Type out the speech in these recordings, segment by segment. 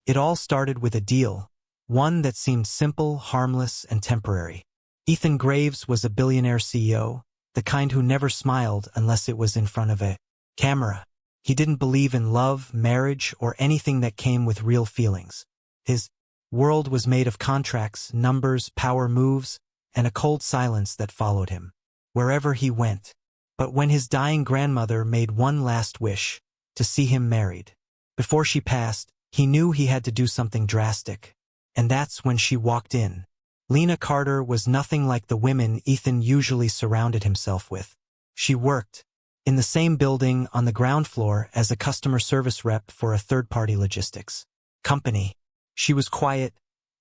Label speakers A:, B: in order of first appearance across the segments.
A: It all started with a deal, one that seemed simple, harmless, and temporary. Ethan Graves was a billionaire CEO, the kind who never smiled unless it was in front of a camera. He didn't believe in love, marriage, or anything that came with real feelings. His world was made of contracts, numbers, power moves, and a cold silence that followed him wherever he went. But when his dying grandmother made one last wish, to see him married, before she passed, he knew he had to do something drastic. And that's when she walked in. Lena Carter was nothing like the women Ethan usually surrounded himself with. She worked in the same building on the ground floor as a customer service rep for a third-party logistics company. She was quiet,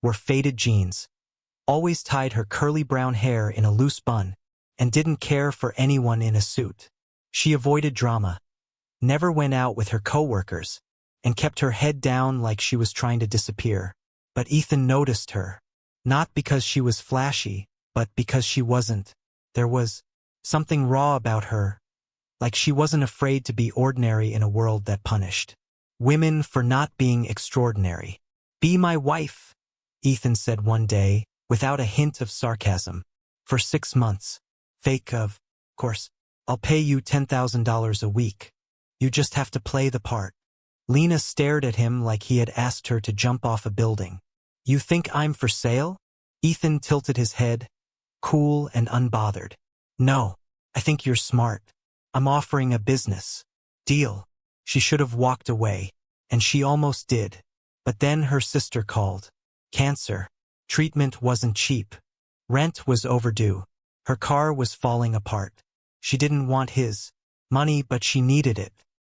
A: wore faded jeans, always tied her curly brown hair in a loose bun, and didn't care for anyone in a suit. She avoided drama, never went out with her coworkers, and kept her head down like she was trying to disappear. But Ethan noticed her, not because she was flashy, but because she wasn't. There was something raw about her, like she wasn't afraid to be ordinary in a world that punished women for not being extraordinary. "Be my wife," Ethan said one day, without a hint of sarcasm. "For 6 months. Fake of course. I'll pay you $10,000 a week. You just have to play the part." Lena stared at him like he had asked her to jump off a building. "You think I'm for sale?" Ethan tilted his head, cool and unbothered. "No, I think you're smart. I'm offering a business deal." She should have walked away, and she almost did. But then her sister called. Cancer. Treatment wasn't cheap. Rent was overdue. Her car was falling apart. She didn't want his money, but she needed it.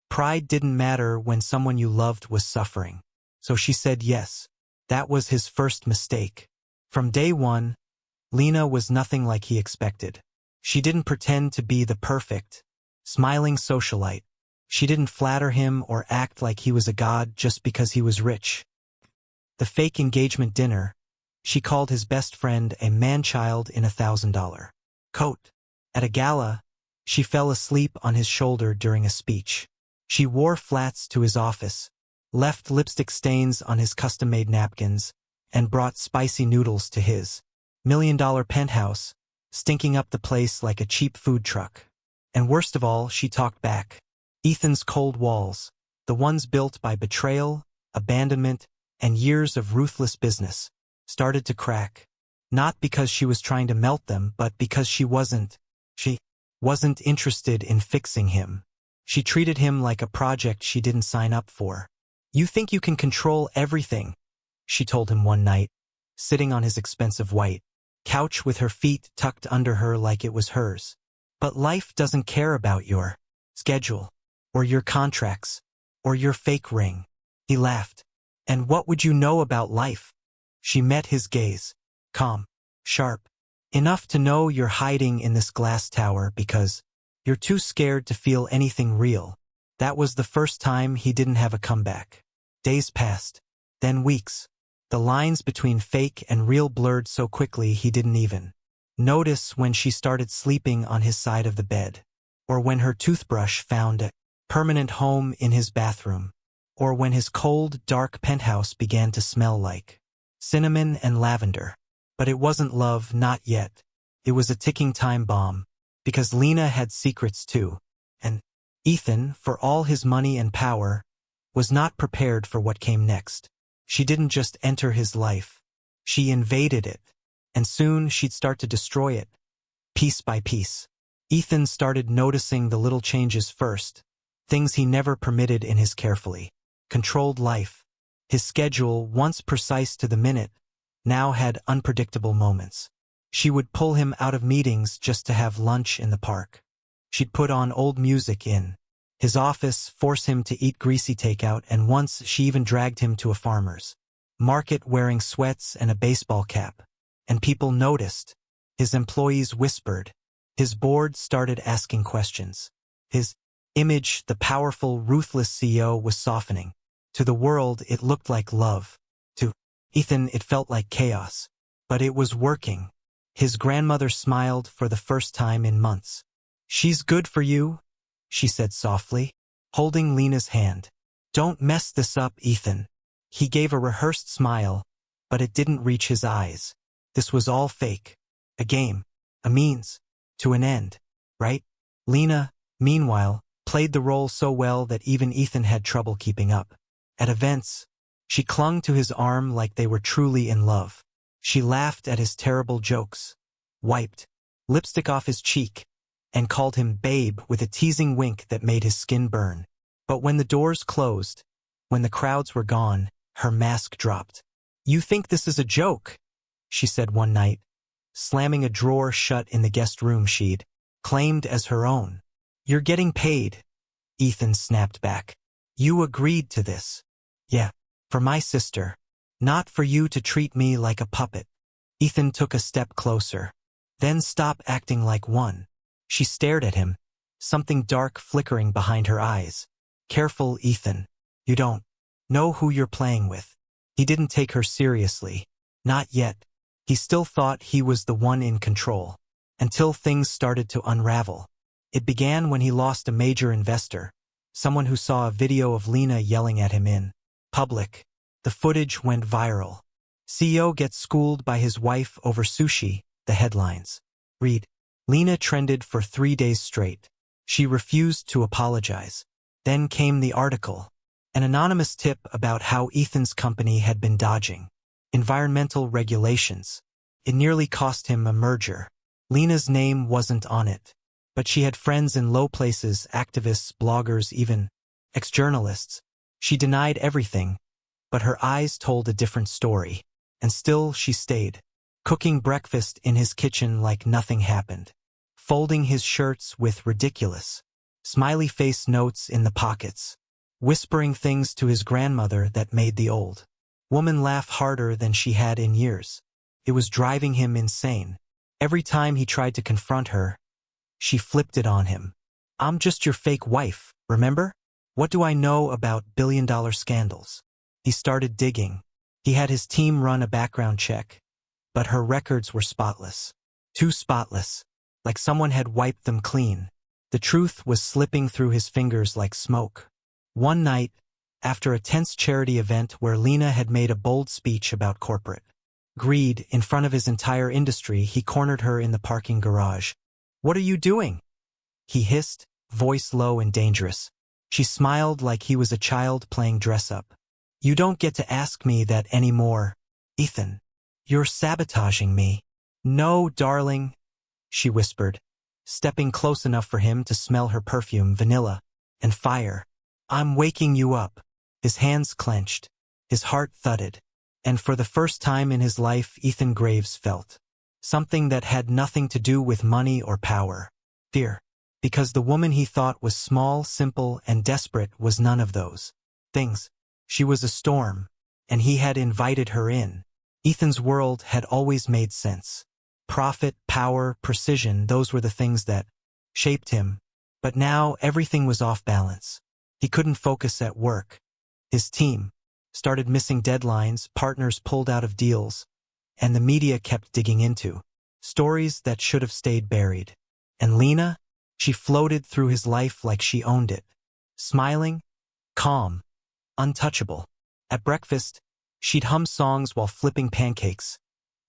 A: Pride didn't matter when someone you loved was suffering. So she said yes. That was his first mistake. From day one, Lena was nothing like he expected. She didn't pretend to be the perfect, smiling socialite. She didn't flatter him or act like he was a god just because he was rich. The fake engagement dinner, she called his best friend a man-child in a $1,000 coat. At a gala, she fell asleep on his shoulder during a speech. She wore flats to his office, left lipstick stains on his custom-made napkins, and brought spicy noodles to his $1 million penthouse, stinking up the place like a cheap food truck. And worst of all, she talked back. Ethan's cold walls, the ones built by betrayal, abandonment, and years of ruthless business, started to crack. Not because she was trying to melt them, but because she wasn't interested in fixing him. She treated him like a project she didn't sign up for. "You think you can control everything," she told him one night, sitting on his expensive white couch with her feet tucked under her like it was hers. "But life doesn't care about your schedule, or your contracts, or your fake ring." He laughed. "And what would you know about life?" She met his gaze, calm, sharp, enough to know you're hiding in this glass tower because you're too scared to feel anything real. That was the first time he didn't have a comeback. Days passed, then weeks. The lines between fake and real blurred so quickly he didn't even notice when she started sleeping on his side of the bed, or when her toothbrush found a permanent home in his bathroom, or when his cold, dark penthouse began to smell like cinnamon and lavender. But it wasn't love, not yet. It was a ticking time bomb, because Lena had secrets too, and Ethan, for all his money and power, was not prepared for what came next. She didn't just enter his life. She invaded it, and soon she'd start to destroy it, piece by piece. Ethan started noticing the little changes first, things he never permitted in his carefully controlled life. His schedule, once precise to the minute, now had unpredictable moments. She would pull him out of meetings just to have lunch in the park. She'd put on old music in his office, force him to eat greasy takeout, and once she even dragged him to a farmer's market wearing sweats and a baseball cap. And people noticed. His employees whispered. His board started asking questions. His image, the powerful, ruthless CEO, was softening. To the world, it looked like love. To Ethan, it felt like chaos. But it was working. His grandmother smiled for the first time in months. "She's good for you," she said softly, holding Lena's hand. "Don't mess this up, Ethan." He gave a rehearsed smile, but it didn't reach his eyes. This was all fake. A game. A means. To an end. Right? Lena, meanwhile, played the role so well that even Ethan had trouble keeping up. At events, she clung to his arm like they were truly in love. She laughed at his terrible jokes, wiped lipstick off his cheek, and called him babe with a teasing wink that made his skin burn. But when the doors closed, when the crowds were gone, her mask dropped. "You think this is a joke," she said one night, slamming a drawer shut in the guest room she'd claimed as her own. "You're getting paid," Ethan snapped back. "You agreed to this." "Yeah, for my sister. Not for you to treat me like a puppet." Ethan took a step closer. "Then stop acting like one." She stared at him, something dark flickering behind her eyes. "Careful, Ethan. You don't know who you're playing with." He didn't take her seriously. Not yet. He still thought he was the one in control. Until things started to unravel. It began when he lost a major investor, someone who saw a video of Lena yelling at him in public. The footage went viral. CEO gets schooled by his wife over sushi, the headlines read. Lena trended for 3 days straight. She refused to apologize. Then came the article. An anonymous tip about how Ethan's company had been dodging environmental regulations. It nearly cost him a merger. Lena's name wasn't on it, but she had friends in low places, activists, bloggers, even ex-journalists. She denied everything, but her eyes told a different story. And still she stayed, cooking breakfast in his kitchen like nothing happened, folding his shirts with ridiculous, smiley face notes in the pockets, whispering things to his grandmother that made the old woman laugh harder than she had in years. It was driving him insane. Every time he tried to confront her, she flipped it on him. "I'm just your fake wife, remember? What do I know about billion-dollar scandals?" He started digging. He had his team run a background check, but her records were spotless. Too spotless, like someone had wiped them clean. The truth was slipping through his fingers like smoke. One night, after a tense charity event where Lena had made a bold speech about corporate greed in front of his entire industry, he cornered her in the parking garage. "What are you doing?" he hissed, voice low and dangerous. She smiled like he was a child playing dress-up. "You don't get to ask me that anymore, Ethan. You're sabotaging me." "No, darling," she whispered, stepping close enough for him to smell her perfume, vanilla and fire. "I'm waking you up." His hands clenched. His heart thudded. And for the first time in his life, Ethan Graves felt something that had nothing to do with money or power. Fear. Because the woman he thought was small, simple, and desperate was none of those things. She was a storm, and he had invited her in. Ethan's world had always made sense. Profit, power, precision, those were the things that shaped him. But now everything was off balance. He couldn't focus at work. His team started missing deadlines, partners pulled out of deals, and the media kept digging into stories that should have stayed buried. And Lena, she floated through his life like she owned it, smiling, calm, untouchable. At breakfast, she'd hum songs while flipping pancakes,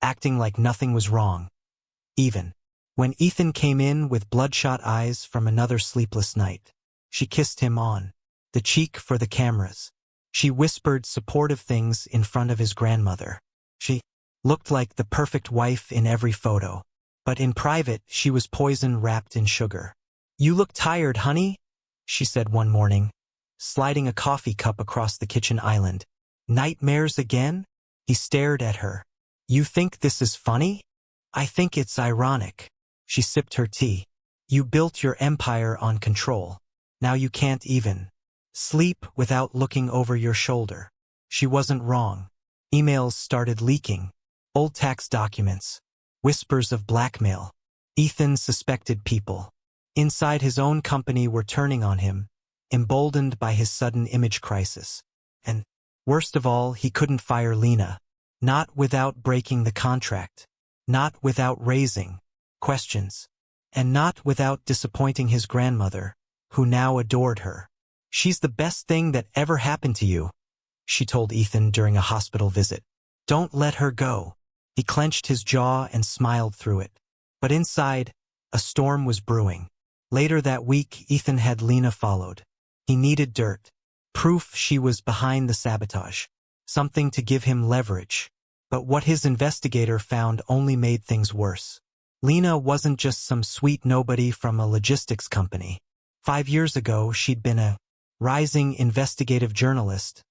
A: acting like nothing was wrong. Even when Ethan came in with bloodshot eyes from another sleepless night, she kissed him on the cheek for the cameras. She whispered supportive things in front of his grandmother. She looked like the perfect wife in every photo. But in private, she was poison wrapped in sugar. "You look tired, honey," she said one morning, sliding a coffee cup across the kitchen island. "Nightmares again?" He stared at her. "You think this is funny?" "I think it's ironic." She sipped her tea. "You built your empire on control. Now you can't even sleep without looking over your shoulder." She wasn't wrong. Emails started leaking. Old tax documents. Whispers of blackmail. Ethan suspected people inside his own company were turning on him, emboldened by his sudden image crisis. And, worst of all, he couldn't fire Lena. Not without breaking the contract. Not without raising questions. And not without disappointing his grandmother, who now adored her. "She's the best thing that ever happened to you," she told Ethan during a hospital visit. Don't let her go. He clenched his jaw and smiled through it. But inside, a storm was brewing. Later that week, Ethan had Lena followed. He needed dirt. Proof she was behind the sabotage. Something to give him leverage. But what his investigator found only made things worse. Lena wasn't just some sweet nobody from a logistics company. 5 years ago, she'd been a rising investigative journalist,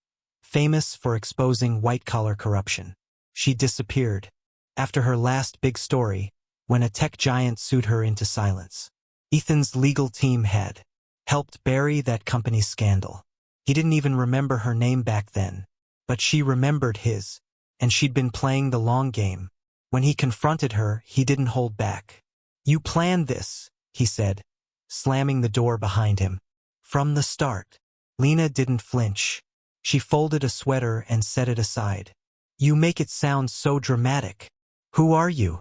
A: famous for exposing white-collar corruption. She disappeared after her last big story, when a tech giant sued her into silence. Ethan's legal team had helped bury that company's scandal. He didn't even remember her name back then, but she remembered his, and she'd been playing the long game. When he confronted her, he didn't hold back. You planned this, he said, slamming the door behind him. From the start. Lena didn't flinch. She folded a sweater and set it aside. You make it sound so dramatic. Who are you?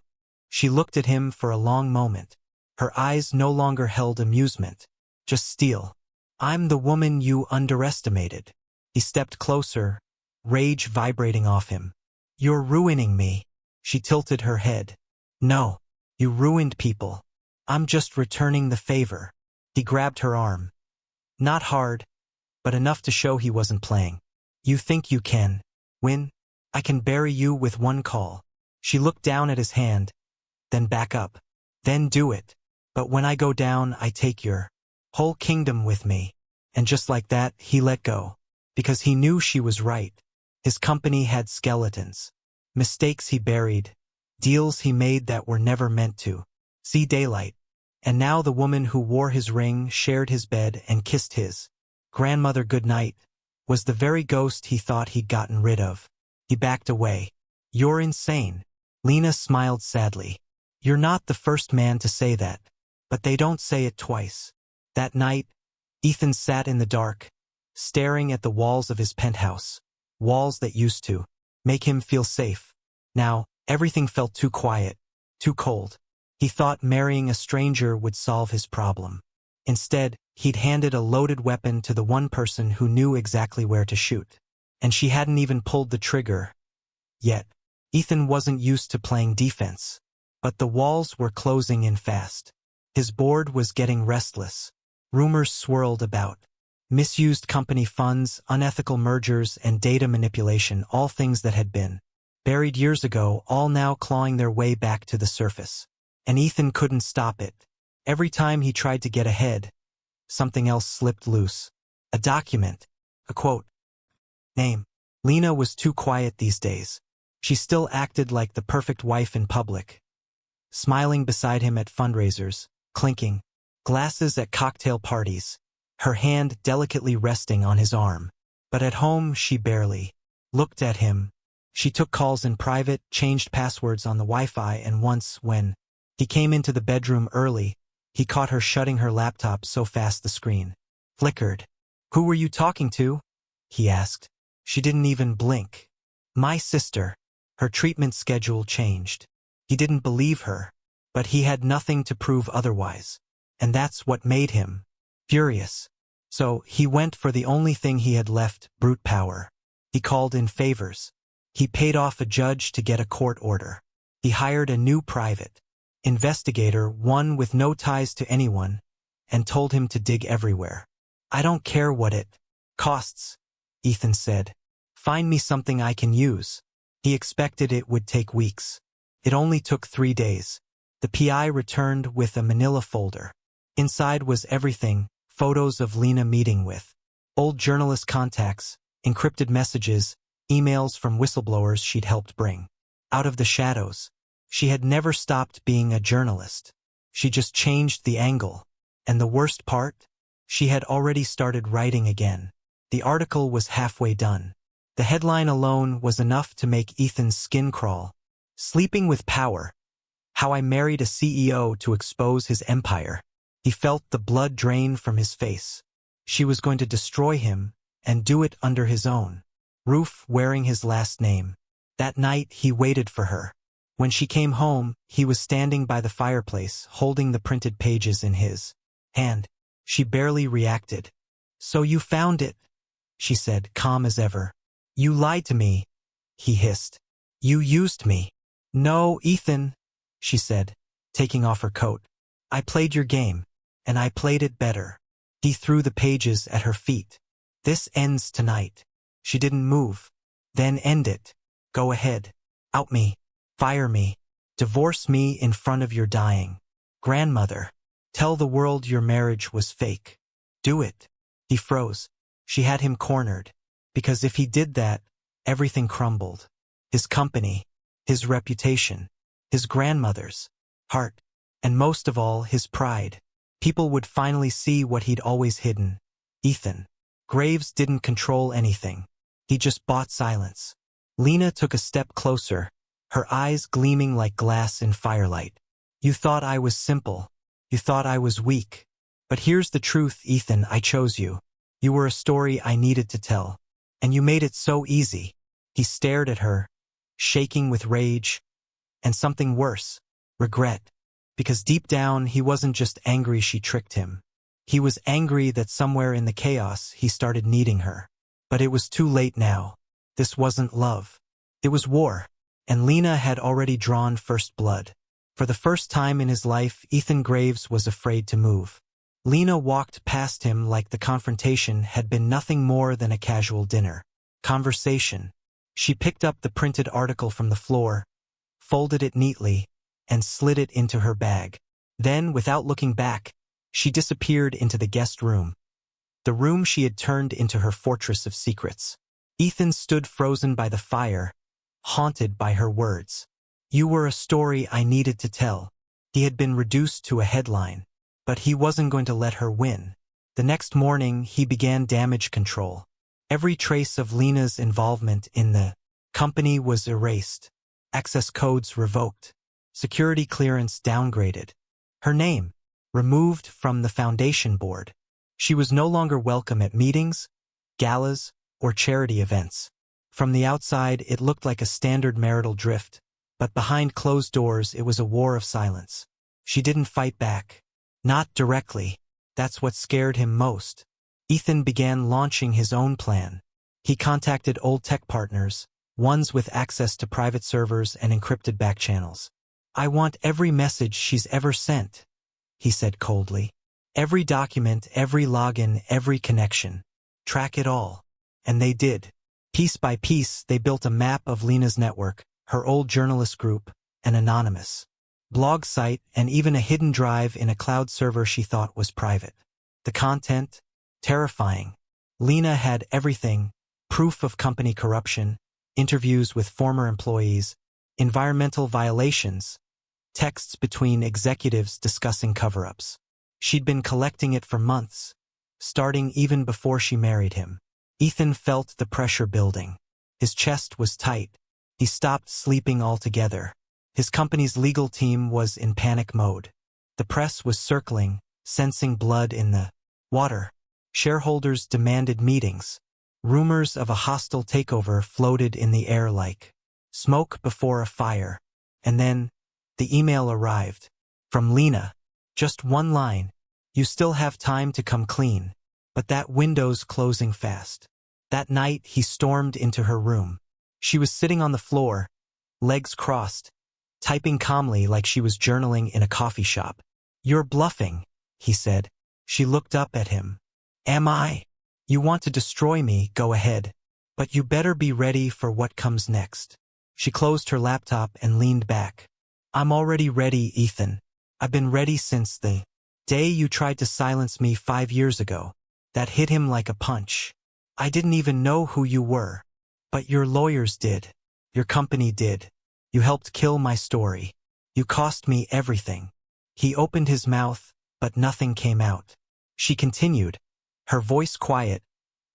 A: She looked at him for a long moment. Her eyes no longer held amusement, just steel. I'm the woman you underestimated. He stepped closer, rage vibrating off him. You're ruining me. She tilted her head. No, you ruined people. I'm just returning the favor. He grabbed her arm. Not hard, but enough to show he wasn't playing. You think you can win? I can bury you with one call. She looked down at his hand, then back up. Then do it. But when I go down, I take your whole kingdom with me. And just like that, he let go. Because he knew she was right. His company had skeletons. Mistakes he buried. Deals he made that were never meant to see daylight. And now the woman who wore his ring, shared his bed, and kissed his grandmother goodnight was the very ghost he thought he'd gotten rid of. He backed away. You're insane. Lena smiled sadly. You're not the first man to say that. But they don't say it twice. That night, Ethan sat in the dark, staring at the walls of his penthouse. Walls that used to make him feel safe. Now, everything felt too quiet, too cold. He thought marrying a stranger would solve his problem. Instead, he'd handed a loaded weapon to the one person who knew exactly where to shoot. And she hadn't even pulled the trigger yet. Ethan wasn't used to playing defense. But the walls were closing in fast. His board was getting restless. Rumors swirled about. Misused company funds, unethical mergers, and data manipulation, all things that had been buried years ago, all now clawing their way back to the surface. And Ethan couldn't stop it. Every time he tried to get ahead, something else slipped loose. A document. A quote. Name. Lena was too quiet these days. She still acted like the perfect wife in public. Smiling beside him at fundraisers, clinking glasses at cocktail parties, her hand delicately resting on his arm. But at home, she barely looked at him. She took calls in private, changed passwords on the Wi-Fi, and once, when he came into the bedroom early, he caught her shutting her laptop so fast the screen flickered. Who were you talking to? He asked. She didn't even blink. My sister. Her treatment schedule changed. He didn't believe her, but he had nothing to prove otherwise. And that's what made him furious. So he went for the only thing he had left, brute power. He called in favors. He paid off a judge to get a court order. He hired a new private investigator, one with no ties to anyone, and told him to dig everywhere. I don't care what it costs, Ethan said. Find me something I can use. He expected it would take weeks. It only took 3 days. The PI returned with a manila folder. Inside was everything: photos of Lena meeting with old journalist contacts, encrypted messages, emails from whistleblowers she'd helped bring out of the shadows. She had never stopped being a journalist. She just changed the angle. And the worst part? She had already started writing again. The article was halfway done. The headline alone was enough to make Ethan's skin crawl. Sleeping with Power. How I Married a CEO to Expose His Empire. He felt the blood drain from his face. She was going to destroy him, and do it under his own roof, wearing his last name. That night he waited for her. When she came home, he was standing by the fireplace, holding the printed pages in his hand. She barely reacted. So you found it, she said, calm as ever. You lied to me, he hissed. You used me. No, Ethan, she said, taking off her coat. I played your game, and I played it better. He threw the pages at her feet. This ends tonight. She didn't move. Then end it. Go ahead. Out me. Fire me. Divorce me in front of your dying grandmother. Tell the world your marriage was fake. Do it. He froze. She had him cornered. Because if he did that, everything crumbled. His company, his reputation, his grandmother's heart, and most of all, his pride. People would finally see what he'd always hidden. Ethan Graves didn't control anything. He just bought silence. Lena took a step closer, her eyes gleaming like glass in firelight. You thought I was simple. You thought I was weak. But here's the truth, Ethan, I chose you. You were a story I needed to tell. And you made it so easy. He stared at her, shaking with rage, and something worse, regret. Because deep down, he wasn't just angry she tricked him. He was angry that somewhere in the chaos, he started needing her. But it was too late now. This wasn't love. It was war. And Lena had already drawn first blood. For the first time in his life, Ethan Graves was afraid to move. Lena walked past him like the confrontation had been nothing more than a casual dinner conversation. She picked up the printed article from the floor, folded it neatly, and slid it into her bag. Then, without looking back, she disappeared into the guest room. The room she had turned into her fortress of secrets. Ethan stood frozen by the fire, haunted by her words. You were a story I needed to tell. He had been reduced to a headline. But he wasn't going to let her win. The next morning, he began damage control. Every trace of Lena's involvement in the company was erased. Access codes revoked. Security clearance downgraded. Her name removed from the foundation board. She was no longer welcome at meetings, galas, or charity events. From the outside, it looked like a standard marital drift, but behind closed doors, it was a war of silence. She didn't fight back. Not directly. That's what scared him most. Ethan began launching his own plan. He contacted old tech partners, ones with access to private servers and encrypted backchannels. I want every message she's ever sent, he said coldly. Every document, every login, every connection. Track it all. And they did. Piece by piece, they built a map of Lena's network, her old journalist group, an anonymous blog site, and even a hidden drive in a cloud server she thought was private. The content? Terrifying. Lena had everything: proof of company corruption, interviews with former employees, environmental violations, texts between executives discussing cover-ups. She'd been collecting it for months, starting even before she married him. Ethan felt the pressure building. His chest was tight. He stopped sleeping altogether. His company's legal team was in panic mode. The press was circling, sensing blood in the water. Shareholders demanded meetings. Rumors of a hostile takeover floated in the air like smoke before a fire. And then, the email arrived. From Lena. Just one line. You still have time to come clean. But that window's closing fast. That night, he stormed into her room. She was sitting on the floor, legs crossed, typing calmly like she was journaling in a coffee shop. You're bluffing, he said. She looked up at him. Am I? You want to destroy me, go ahead. But you better be ready for what comes next. She closed her laptop and leaned back. I'm already ready, Ethan. I've been ready since the day you tried to silence me 5 years ago. That hit him like a punch. I didn't even know who you were. But your lawyers did. Your company did. You helped kill my story. You cost me everything. He opened his mouth, but nothing came out. She continued, her voice quiet,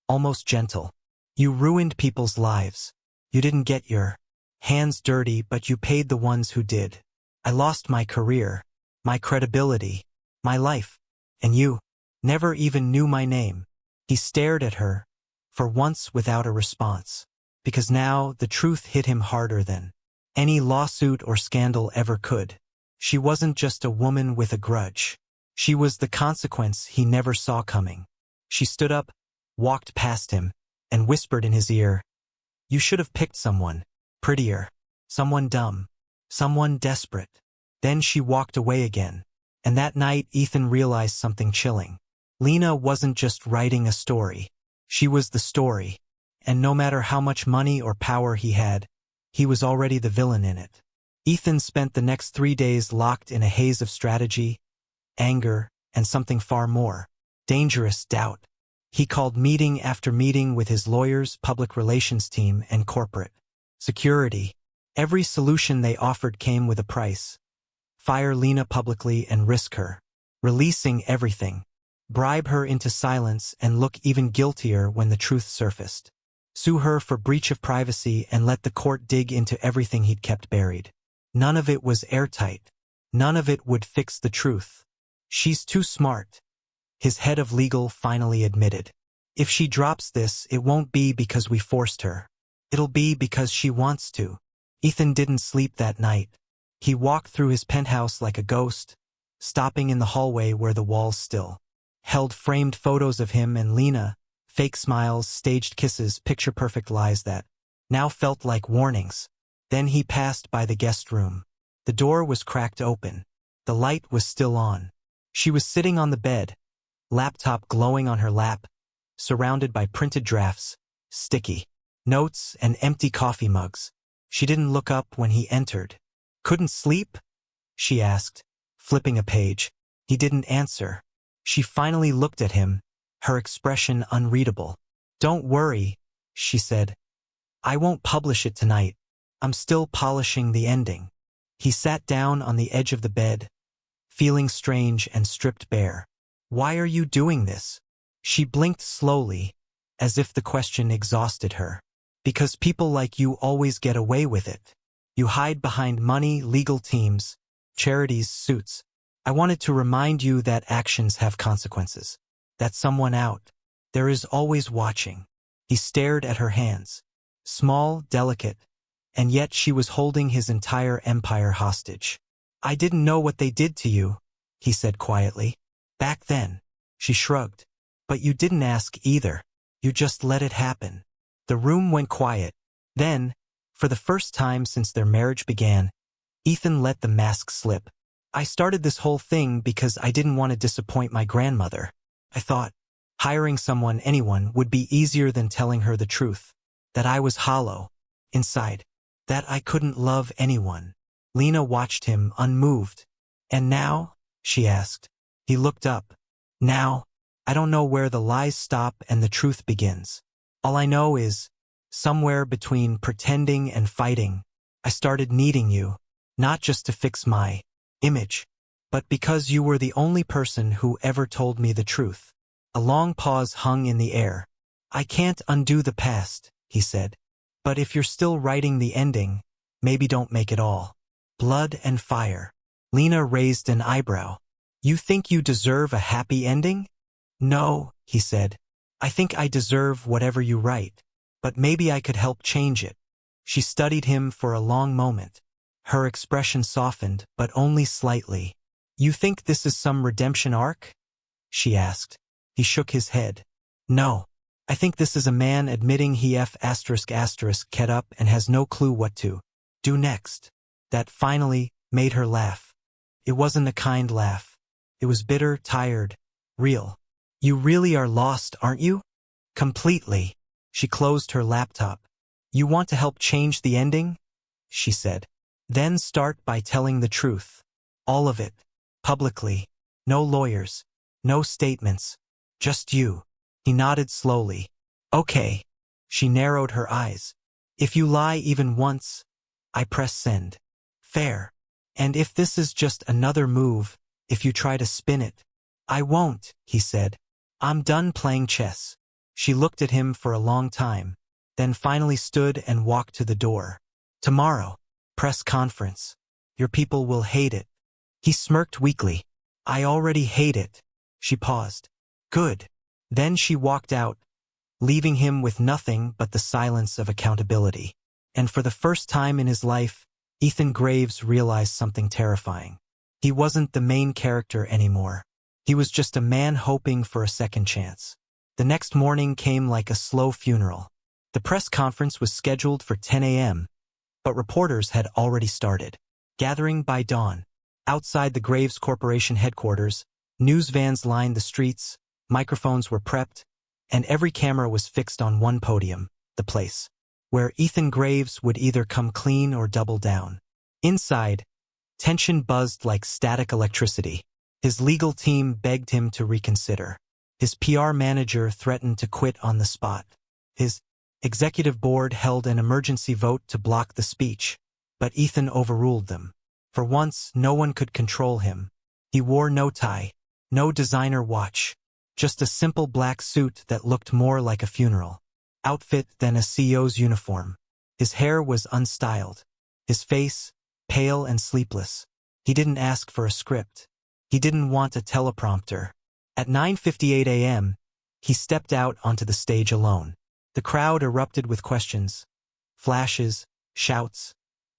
A: almost gentle. You ruined people's lives. You didn't get your hands dirty, but you paid the ones who did. I lost my career, my credibility, my life. And you never even knew my name. He stared at her, for once without a response. Because now the truth hit him harder than any lawsuit or scandal ever could. She wasn't just a woman with a grudge. She was the consequence he never saw coming. She stood up, walked past him, and whispered in his ear, You should have picked someone prettier, someone dumb, someone desperate. Then she walked away again. And that night Ethan realized something chilling. Lena wasn't just writing a story. She was the story. And no matter how much money or power he had, he was already the villain in it. Ethan spent the next 3 days locked in a haze of strategy, anger, and something far more dangerous: doubt. He called meeting after meeting with his lawyers, public relations team, and corporate security. Every solution they offered came with a price. Fire Lena publicly and risk her, releasing everything. Bribe her into silence and look even guiltier when the truth surfaced. Sue her for breach of privacy and let the court dig into everything he'd kept buried. None of it was airtight. None of it would fix the truth. She's too smart, his head of legal finally admitted. If she drops this, it won't be because we forced her. It'll be because she wants to. Ethan didn't sleep that night. He walked through his penthouse like a ghost, stopping in the hallway where the walls still held framed photos of him and Lena, fake smiles, staged kisses, picture-perfect lies that now felt like warnings. Then he passed by the guest room. The door was cracked open. The light was still on. She was sitting on the bed, laptop glowing on her lap, surrounded by printed drafts, sticky notes, and empty coffee mugs. She didn't look up when he entered. "Couldn't sleep?" she asked, flipping a page. He didn't answer. She finally looked at him, her expression unreadable. "Don't worry," she said. "I won't publish it tonight. I'm still polishing the ending." He sat down on the edge of the bed, feeling strange and stripped bare. "Why are you doing this?" She blinked slowly, as if the question exhausted her. "Because people like you always get away with it. You hide behind money, legal teams, charities, suits. I wanted to remind you that actions have consequences. That someone out there is always watching." He stared at her hands. Small, delicate, and yet she was holding his entire empire hostage. "I didn't know what they did to you," he said quietly. "Back then." She shrugged. "But you didn't ask either. You just let it happen." The room went quiet. Then, for the first time since their marriage began, Ethan let the mask slip. "I started this whole thing because I didn't want to disappoint my grandmother. I thought hiring someone, anyone, would be easier than telling her the truth. That I was hollow inside. That I couldn't love anyone." Lena watched him, unmoved. "And now?" she asked. He looked up. "Now, I don't know where the lies stop and the truth begins. All I know is, somewhere between pretending and fighting, I started needing you, not just to fix my image, but because you were the only person who ever told me the truth." A long pause hung in the air. "I can't undo the past," he said. "But if you're still writing the ending, maybe don't make it all blood and fire." Lena raised an eyebrow. "You think you deserve a happy ending?" "No," he said. "I think I deserve whatever you write. But maybe I could help change it." She studied him for a long moment. Her expression softened, but only slightly. "You think this is some redemption arc?" she asked. He shook his head. "No. I think this is a man admitting he ******** up and has no clue what to do next." That finally made her laugh. It wasn't a kind laugh. It was bitter, tired, real. "You really are lost, aren't you?" "Completely." She closed her laptop. "You want to help change the ending?" she said. "Then start by telling the truth. All of it. Publicly. No lawyers. No statements. Just you." He nodded slowly. "Okay." She narrowed her eyes. "If you lie even once, I press send. Fair. And if this is just another move, if you try to spin it, I won't," he said. "I'm done playing chess." She looked at him for a long time, then finally stood and walked to the door. "Tomorrow. Press conference. Your people will hate it." He smirked weakly. "I already hate it." She paused. "Good." Then she walked out, leaving him with nothing but the silence of accountability. And for the first time in his life, Ethan Graves realized something terrifying. He wasn't the main character anymore. He was just a man hoping for a second chance. The next morning came like a slow funeral. The press conference was scheduled for 10 a.m., but reporters had already started. Gathering by dawn. Outside the Graves Corporation headquarters, news vans lined the streets, microphones were prepped, and every camera was fixed on one podium, the place where Ethan Graves would either come clean or double down. Inside, tension buzzed like static electricity. His legal team begged him to reconsider. His PR manager threatened to quit on the spot. His executive board held an emergency vote to block the speech, but Ethan overruled them. For once, no one could control him. He wore no tie, no designer watch, just a simple black suit that looked more like a funeral outfit than a CEO's uniform. His hair was unstyled, his face pale and sleepless. He didn't ask for a script. He didn't want a teleprompter. At 9:58 a.m., he stepped out onto the stage alone. The crowd erupted with questions, flashes, shouts,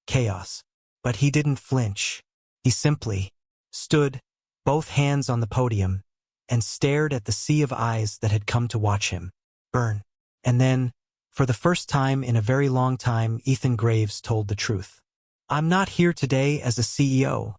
A: chaos. But he didn't flinch. He simply stood, both hands on the podium, and stared at the sea of eyes that had come to watch him burn. And then, for the first time in a very long time, Ethan Graves told the truth. "I'm not here today as a CEO,"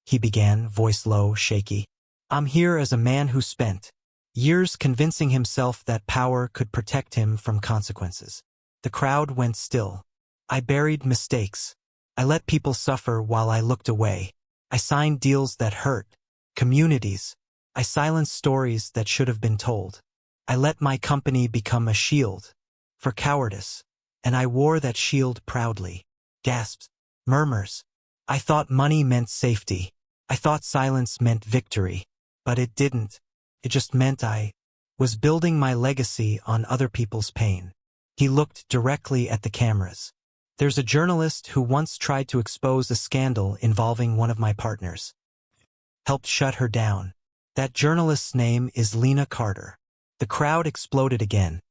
A: he began, voice low, shaky. "I'm here as a man who spent years convincing himself that power could protect him from consequences." The crowd went still. "I buried mistakes. I let people suffer while I looked away. I signed deals that hurt communities. I silenced stories that should have been told. I let my company become a shield for cowardice, and I wore that shield proudly." Gasps, murmurs. "I thought money meant safety. I thought silence meant victory. But it didn't. It just meant I was building my legacy on other people's pain." He looked directly at the cameras. "There's a journalist who once tried to expose a scandal involving one of my partners. Helped shut her down. That journalist's name is Lena Carter." The crowd exploded again.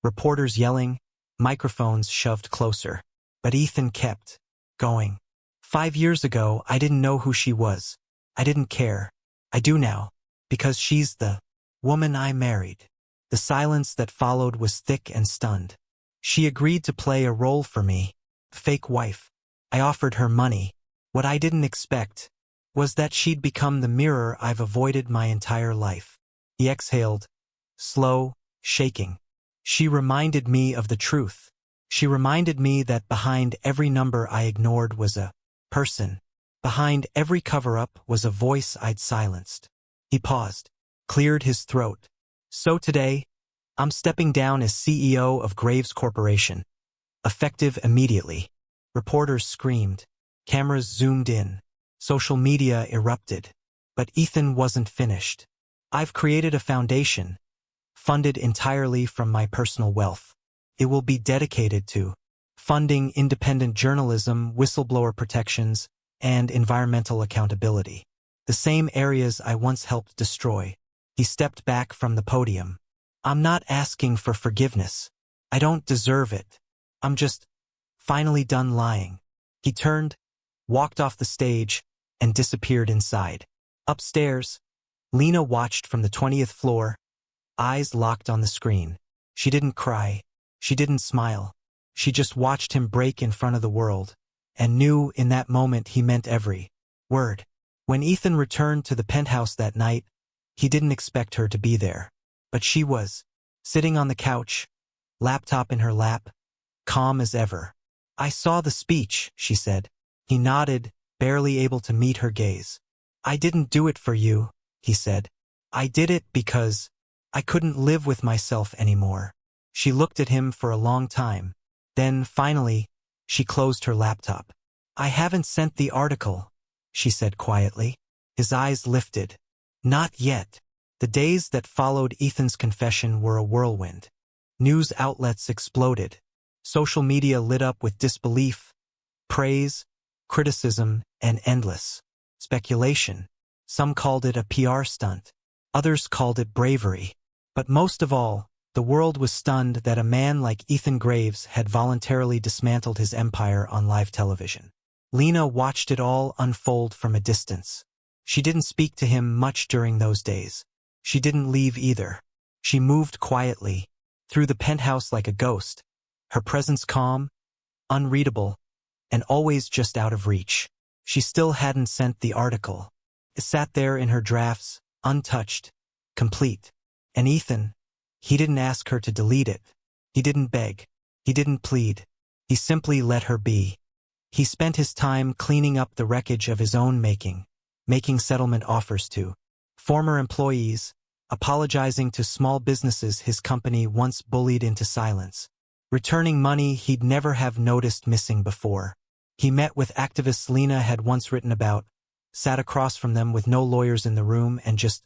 A: Reporters yelling, microphones shoved closer. But Ethan kept going. "5 years ago, I didn't know who she was. I didn't care. I do now, because she's the woman I married." The silence that followed was thick and stunned. "She agreed to play a role for me. Fake wife. I offered her money. What I didn't expect was that she'd become the mirror I've avoided my entire life." He exhaled, slow, shaking. "She reminded me of the truth. She reminded me that behind every number I ignored was a person. Behind every cover-up was a voice I'd silenced." He paused, cleared his throat. "So today, I'm stepping down as CEO of Graves Corporation. Effective immediately." Reporters screamed. Cameras zoomed in. Social media erupted. But Ethan wasn't finished. "I've created a foundation, funded entirely from my personal wealth. It will be dedicated to funding independent journalism, whistleblower protections, and environmental accountability. The same areas I once helped destroy." He stepped back from the podium. "I'm not asking for forgiveness. I don't deserve it. I'm just finally done lying." He turned, walked off the stage, and disappeared inside. Upstairs, Lena watched from the 20th floor, eyes locked on the screen. She didn't cry. She didn't smile. She just watched him break in front of the world, and knew in that moment he meant every word. When Ethan returned to the penthouse that night, he didn't expect her to be there. But she was, sitting on the couch, laptop in her lap, calm as ever. "I saw the speech," she said. He nodded, barely able to meet her gaze. "I didn't do it for you," he said. "I did it because I couldn't live with myself anymore." She looked at him for a long time. Then, finally, she closed her laptop. "I haven't sent the article," she said quietly. His eyes lifted. "Not yet." The days that followed Ethan's confession were a whirlwind. News outlets exploded. Social media lit up with disbelief, praise, criticism, and endless speculation. Some called it a PR stunt. Others called it bravery. But most of all, the world was stunned that a man like Ethan Graves had voluntarily dismantled his empire on live television. Lena watched it all unfold from a distance. She didn't speak to him much during those days. She didn't leave either. She moved quietly, through the penthouse like a ghost, her presence calm, unreadable, and always just out of reach. She still hadn't sent the article. It sat there in her drafts, untouched, complete. And Ethan, he didn't ask her to delete it. He didn't beg. He didn't plead. He simply let her be. He spent his time cleaning up the wreckage of his own making settlement offers to former employees, apologizing to small businesses his company once bullied into silence, returning money he'd never have noticed missing before. He met with activists Lena had once written about, sat across from them with no lawyers in the room and just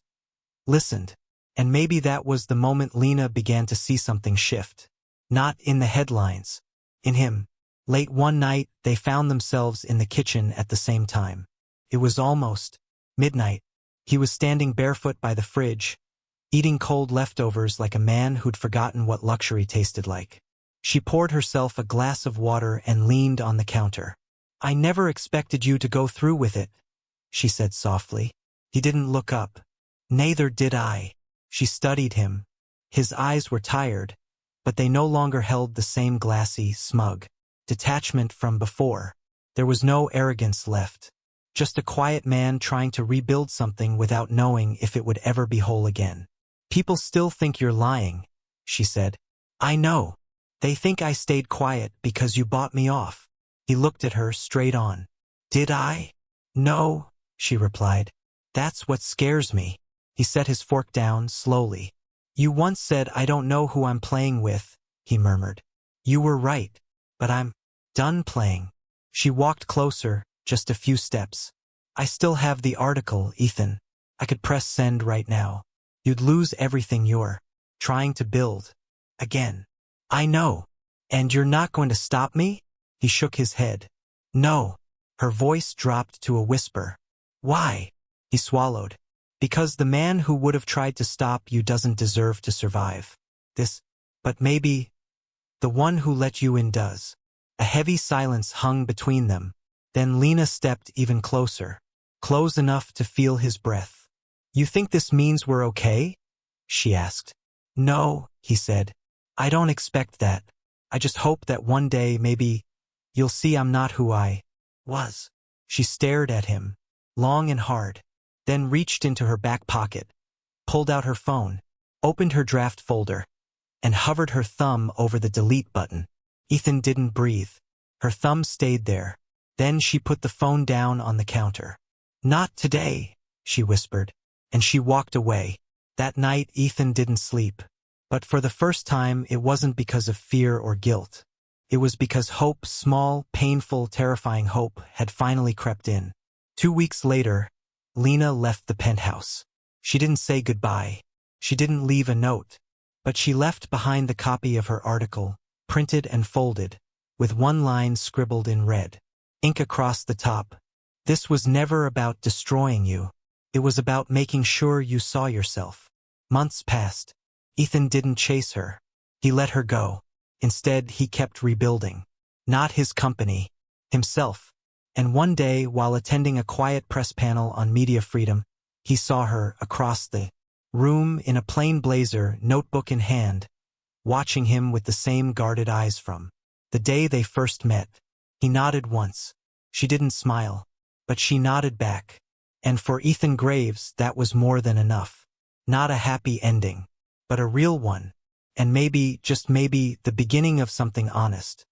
A: listened. And maybe that was the moment Lena began to see something shift. Not in the headlines. In him. Late one night, they found themselves in the kitchen at the same time. It was almost midnight. He was standing barefoot by the fridge, eating cold leftovers like a man who'd forgotten what luxury tasted like. She poured herself a glass of water and leaned on the counter. "I never expected you to go through with it," she said softly. He didn't look up. "Neither did I." She studied him. His eyes were tired, but they no longer held the same glassy, smug detachment from before. There was no arrogance left. Just a quiet man trying to rebuild something without knowing if it would ever be whole again. "People still think you're lying," she said. "I know. They think I stayed quiet because you bought me off." He looked at her straight on. "Did I?" "No," she replied. "That's what scares me." He set his fork down slowly. "You once said I don't know who I'm playing with," he murmured. "You were right, but I'm done playing." She walked closer, just a few steps. "I still have the article, Ethan. I could press send right now. You'd lose everything you're trying to build. Again." "I know. And you're not going to stop me?" He shook his head. "No." Her voice dropped to a whisper. "Why?" He swallowed. "Because the man who would have tried to stop you doesn't deserve to survive this. But maybe the one who let you in does." A heavy silence hung between them. Then Lena stepped even closer, close enough to feel his breath. "You think this means we're okay?" she asked. "No," he said. "I don't expect that. I just hope that one day maybe you'll see I'm not who I was." She stared at him, long and hard, then reached into her back pocket, pulled out her phone, opened her draft folder, and hovered her thumb over the delete button. Ethan didn't breathe. Her thumb stayed there. Then she put the phone down on the counter. "Not today," she whispered, and she walked away. That night Ethan didn't sleep. But for the first time, it wasn't because of fear or guilt. It was because hope, small, painful, terrifying hope, had finally crept in. 2 weeks later, Lena left the penthouse. She didn't say goodbye. She didn't leave a note. But she left behind the copy of her article, printed and folded, with one line scribbled in red ink across the top. "This was never about destroying you. It was about making sure you saw yourself." Months passed. Ethan didn't chase her. He let her go. Instead, he kept rebuilding. Not his company, himself. And one day, while attending a quiet press panel on media freedom, he saw her across the room in a plain blazer, notebook in hand, watching him with the same guarded eyes from the day they first met. He nodded once. She didn't smile, but she nodded back. And for Ethan Graves, that was more than enough. Not a happy ending, but a real one. And maybe, just maybe, the beginning of something honest.